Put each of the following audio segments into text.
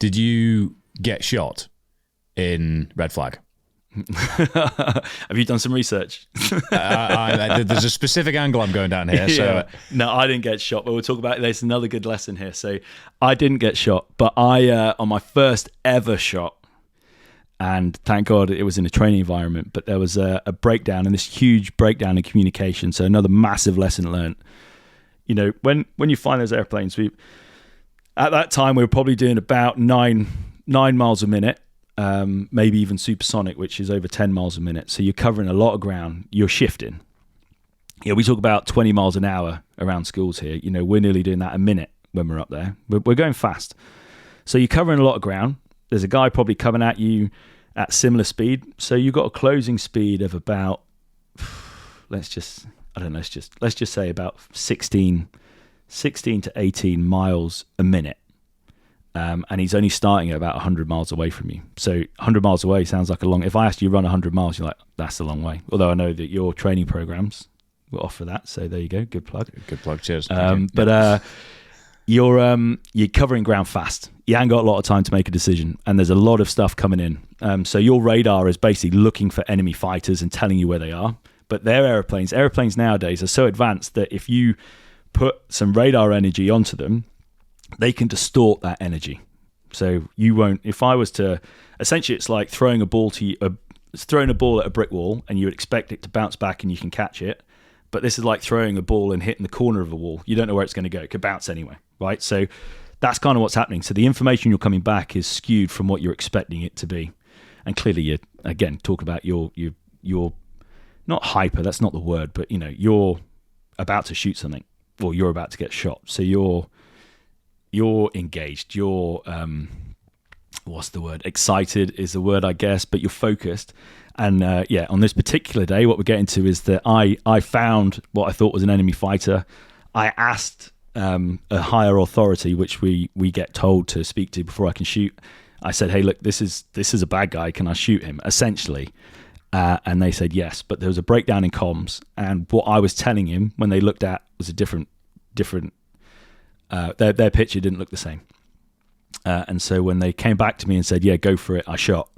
Did you get shot in Red Flag? Have you done some research? There's a specific angle I'm going down here. So Yeah. No, I didn't get shot, but we'll talk about it. There's another good lesson here. So I didn't get shot, but I, on my first ever shot, and thank God it was in a training environment, but there was a breakdown, and this huge breakdown in communication. So another massive lesson learned. You know, when you find those airplanes, at that time we were probably doing about 9 miles a minute. Maybe even supersonic, which is over 10 miles a minute. So you're covering a lot of ground. You're shifting. Yeah, we talk about 20 miles an hour around schools here. You know, we're nearly doing that a minute when we're up there. We're going fast. So you're covering a lot of ground. There's a guy probably coming at you at similar speed. So you've got a closing speed of about, let's just say about 16 to 18 miles a minute. And he's only starting at about 100 miles away from you. So 100 miles away sounds like a long... If I asked you to run 100 miles, you're like, that's a long way. Although I know that your training programs will offer that. So there you go. Good plug. Good plug. Cheers. You're covering ground fast. You haven't got a lot of time to make a decision. And there's a lot of stuff coming in. So your radar is basically looking for enemy fighters and telling you where they are. But their airplanes nowadays are so advanced that if you put some radar energy onto them, they can distort that energy. So you won't, if I was to, essentially it's like throwing a ball at a brick wall and you would expect it to bounce back and you can catch it. But this is like throwing a ball and hitting the corner of a wall. You don't know where it's going to go. It could bounce anyway, right? So that's kind of what's happening. So the information you're coming back is skewed from what you're expecting it to be. And clearly you're, again, talk about your not hyper, that's not the word, but you know, you're about to shoot something or you're about to get shot. So you're engaged, you're what's the word, excited is the word, I guess, but you're focused. And on this particular day, what we're getting to is that I found what I thought was an enemy fighter. I asked a higher authority, which we get told to speak to before I can shoot. I said, hey, look, this is a bad guy, can I shoot him, essentially? And they said yes, but there was a breakdown in comms, and what I was telling him when they looked at was a different their picture didn't look the same. And so when they came back to me and said, yeah, go for it, I shot.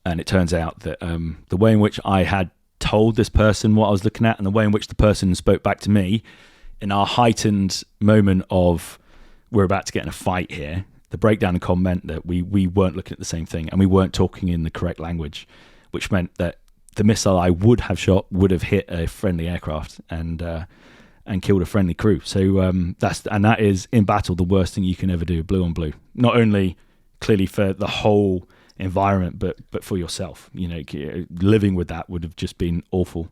And it turns out that the way in which I had told this person what I was looking at and the way in which the person spoke back to me in our heightened moment of we're about to get in a fight here, the breakdown in comm meant that we weren't looking at the same thing and we weren't talking in the correct language, which meant that the missile I would have shot would have hit a friendly aircraft and killed a friendly crew. So that is in battle the worst thing you can ever do, blue on blue. Not only clearly for the whole environment, but for yourself. You know, living with that would have just been awful.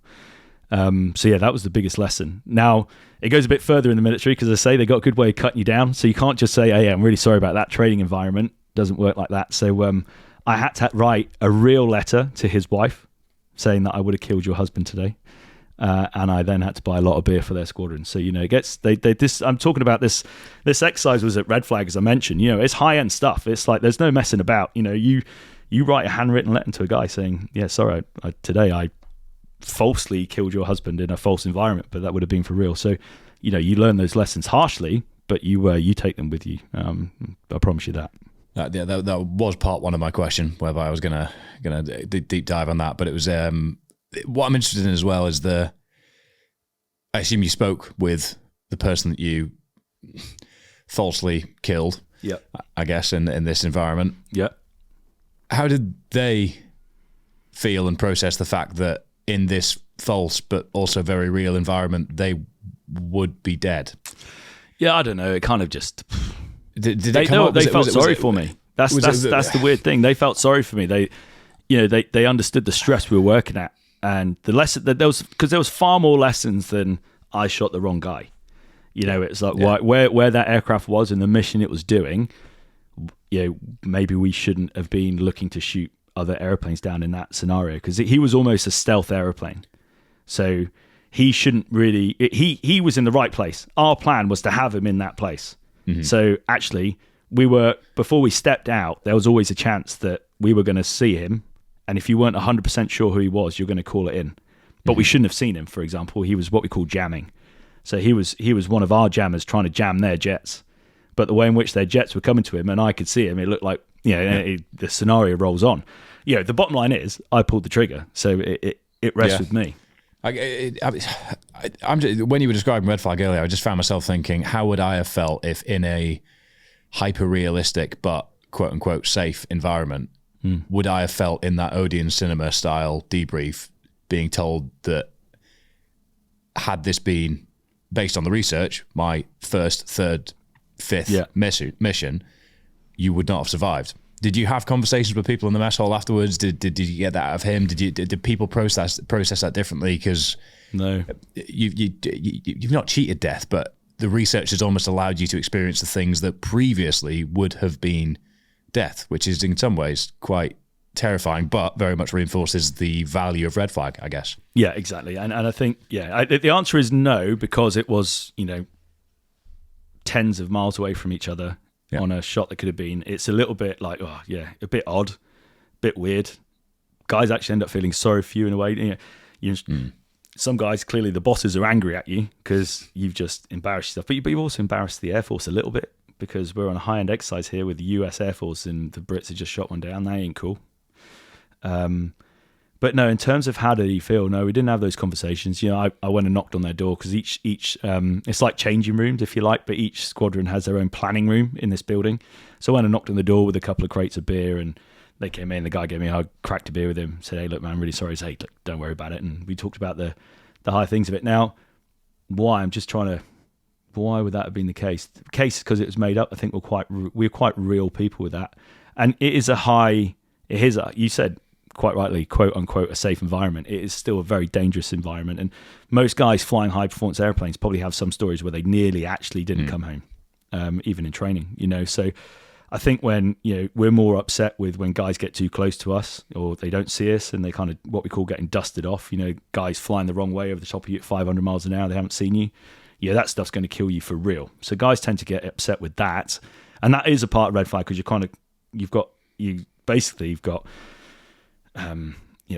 So yeah, that was the biggest lesson. Now it goes a bit further in the military because, as I say, they got a good way of cutting you down. So you can't just say, "Hey, I'm really sorry about that." Training environment doesn't work like that. So I had to write a real letter to his wife saying that I would have killed your husband today. And I then had to buy a lot of beer for their squadron. So, you know, it gets, I'm talking about this exercise was at Red Flag, as I mentioned, you know, it's high end stuff. It's like, there's no messing about, you know, you write a handwritten letter to a guy saying, yeah, sorry, today I falsely killed your husband in a false environment, but that would have been for real. So, you know, you learn those lessons harshly, but you take them with you. I promise you that. That was part one of my question, whereby I was gonna deep dive on that, but it was what I'm interested in as well is I assume you spoke with the person that you falsely killed. Yeah, I guess in this environment. Yeah, how did they feel and process the fact that in this false but also very real environment they would be dead? Yeah, I don't know. It kind of just. They felt sorry for me. That's the weird thing. They felt sorry for me. They understood the stress we were working at, and the lesson that there was far more lessons than I shot the wrong guy. You know, it's like where that aircraft was and the mission it was doing. You know, maybe we shouldn't have been looking to shoot other airplanes down in that scenario because he was almost a stealth airplane. So he shouldn't really. He was in the right place. Our plan was to have him in that place. Mm-hmm. So actually, before we stepped out, there was always a chance that we were going to see him. And if you weren't 100% sure who he was, you're going to call it in. But we shouldn't have seen him, for example. He was what we call jamming. So he was one of our jammers trying to jam their jets. but the way in which their jets were coming to him, and I could see him, it looked like, the scenario rolls on. The bottom line is I pulled the trigger, so it rests with me. When you were describing red flag earlier, I just found myself thinking, how would I have felt if in a hyper-realistic but quote-unquote safe environment, would I have felt in that Odeon Cinema style debrief being told that had this been based on the research, my first, third, fifth mission, you would not have survived. Did you have conversations with people in the mess hall afterwards? Did you get that out of him? Did people process that differently? Because no, you've not cheated death, but the research has almost allowed you to experience the things that previously would have been death, which is in some ways quite terrifying, but very much reinforces the value of red flag, I guess. Yeah, exactly. And I think, the answer is no, because it was, tens of miles away from each other on a shot that could have been. It's a little bit like, a bit odd, a bit weird. Guys actually end up feeling sorry for you in a way. Some guys, clearly the bosses are angry at you because you've just embarrassed yourself. But you've also embarrassed the Air Force a little bit, because we're on a high-end exercise here with the US Air Force, and the Brits have just shot one down. They ain't cool. But no, in terms of how did he feel, no, we didn't have those conversations. I went and knocked on their door, because each it's like changing rooms, if you like, but each squadron has their own planning room in this building. So I went and knocked on the door with a couple of crates of beer, and they came in. The guy gave me a hug, cracked a beer with him, said, "Hey, look, man, I'm really sorry." He said, "Hey, look, don't worry about it." And we talked about the high things of it. Now, why would that have been the case? The case is because it was made up. I think we're quite real people with that, and it is you said quite rightly, quote unquote, a safe environment. It is still a very dangerous environment, and most guys flying high performance airplanes probably have some stories where they nearly actually didn't come home, even in training. So I think when we're more upset with when guys get too close to us, or they don't see us, and they kind of what we call getting dusted off. Guys flying the wrong way over the top of you at 500 miles an hour, they haven't seen you. Yeah, that stuff's going to kill you for real. So guys tend to get upset with that, and that is a part of red flag, because you've got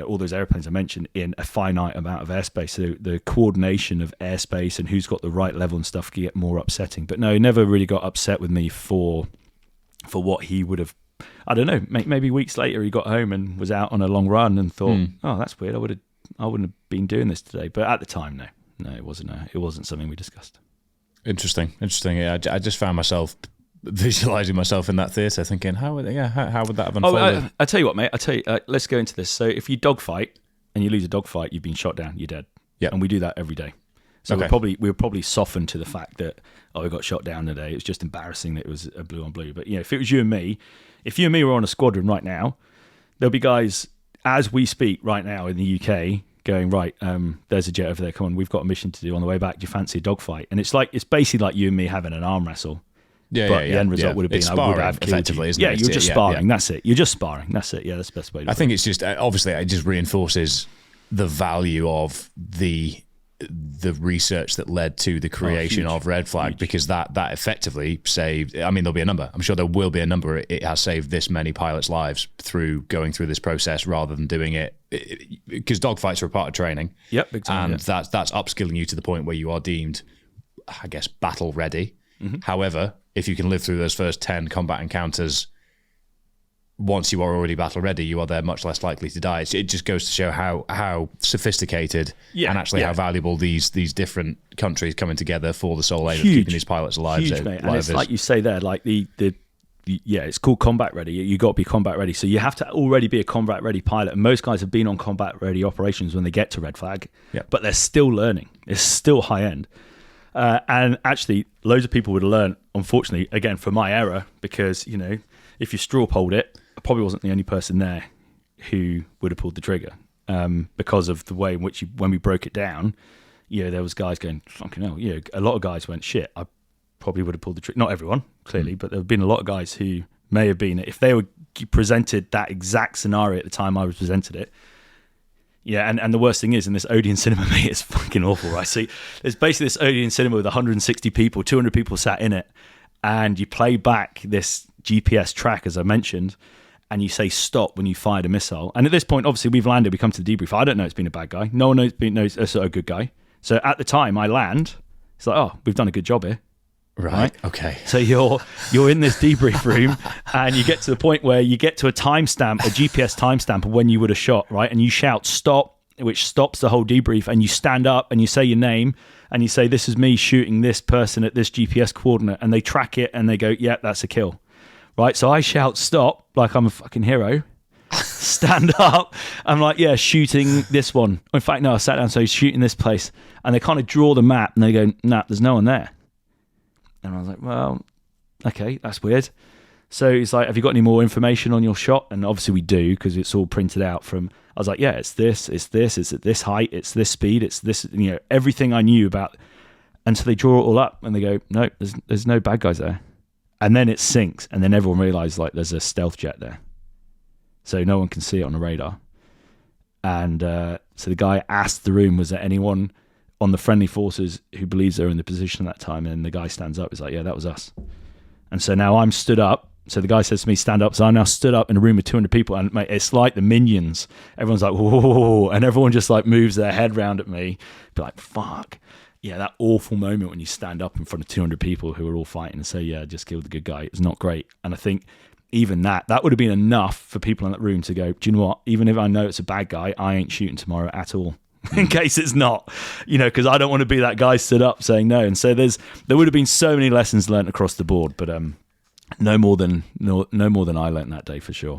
all those airplanes I mentioned in a finite amount of airspace. So the coordination of airspace and who's got the right level and stuff can get more upsetting. But no, he never really got upset with me for what he would have. I don't know. Maybe weeks later he got home and was out on a long run and thought, "Oh, that's weird. I wouldn't have been doing this today." But at the time, no, it wasn't something we discussed. Interesting. Yeah, I just found myself visualizing myself in that theatre, thinking, how would that have unfolded? I tell you what, mate. Let's go into this. So if you dogfight and you lose a dogfight, you've been shot down. You're dead. Yeah, and we do that every day. So we were probably softened to the fact that we got shot down today. It was just embarrassing that it was a blue on blue. But if it was you and me, were on a squadron right now, there'll be guys as we speak right now in the UK going, right, there's a jet over there. Come on, we've got a mission to do on the way back. Do you fancy a dogfight? And it's basically like you and me having an arm wrestle. Yeah, but the end result would have been sparring, I would have killed effectively, you. isn't it? You're just sparring. That's it. You're just sparring. That's it. Yeah, that's the best way to do it. I think it's just, obviously, it just reinforces the value of the research that led to the creation of red flag, because that effectively saved, there'll be a number. I'm sure there will be a number. It has saved this many pilots' lives through going through this process rather than doing it, because dogfights are a part of training. Yep, big time, and that's upskilling you to the point where you are deemed, I guess, battle ready. Mm-hmm. However, if you can live through those first 10 combat encounters, once you are already battle ready, you are there much less likely to die. It just goes to show how sophisticated and actually how valuable these different countries coming together for the sole aim of keeping these pilots alive. Huge, mate. And it's like you say there, like it's called combat ready. You got to be combat ready. So you have to already be a combat ready pilot. And most guys have been on combat ready operations when they get to red flag, but they're still learning. It's still high end. And actually, loads of people would have learned, unfortunately, again, from my error, because, if you straw polled it, I probably wasn't the only person there who would have pulled the trigger, because of the way in which when we broke it down, there was guys going, fucking hell, a lot of guys went, shit, I probably would have pulled the trigger. Not everyone, clearly, but there have been a lot of guys who may have been, if they were presented that exact scenario at the time I was presented it. Yeah, and the worst thing is, in this Odeon Cinema, mate, it's fucking awful, right? So there's basically this Odeon Cinema with 160 people, 200 people sat in it, and you play back this GPS track, as I mentioned, and you say stop when you fired a missile. And at this point, obviously, we've landed, we come to the debrief. I don't know it's been a bad guy. No one knows it's a good guy. So at the time I land, it's like, oh, we've done a good job here. Right. Okay. So you're in this debrief room, and you get to the point where you get to a timestamp, a GPS timestamp of when you would have shot, right? And you shout stop, which stops the whole debrief, and you stand up and you say your name and you say, this is me shooting this person at this GPS coordinate, and they track it and they go, yeah, that's a kill. Right? So I shout stop like I'm a fucking hero. Stand up. I'm like, yeah, shooting this one. In fact, no, I sat down, so he's shooting this place. And they kind of draw the map and they go, nah, there's no one there. And I was like, well, okay, that's weird. So he's like, have you got any more information on your shot? And obviously we do, because it's all printed out from, I was like, yeah, it's this, it's at this height, it's this speed, it's this, everything I knew about. And so they draw it all up and they go, no, there's no bad guys there. And then it sinks. And then everyone realized like there's a stealth jet there. So no one can see it on the radar. And so the guy asked the room, was there anyone on the friendly forces who believes they're in the position at that time? And the guy stands up. He's like, yeah, that was us. And so now I'm stood up. So the guy says to me, stand up. So I'm now stood up in a room with 200 people. And mate, it's like the Minions. Everyone's like, whoa. And everyone just like moves their head round at me. Be like, fuck. Yeah, that awful moment when you stand up in front of 200 people who are all fighting and say, yeah, just killed the good guy. It's not great. And I think even that would have been enough for people in that room to go, do you know what? Even if I know it's a bad guy, I ain't shooting tomorrow at all. In case it's not, because I don't want to be that guy stood up saying no. And so there would have been so many lessons learned across the board, but no more than I learned that day for sure.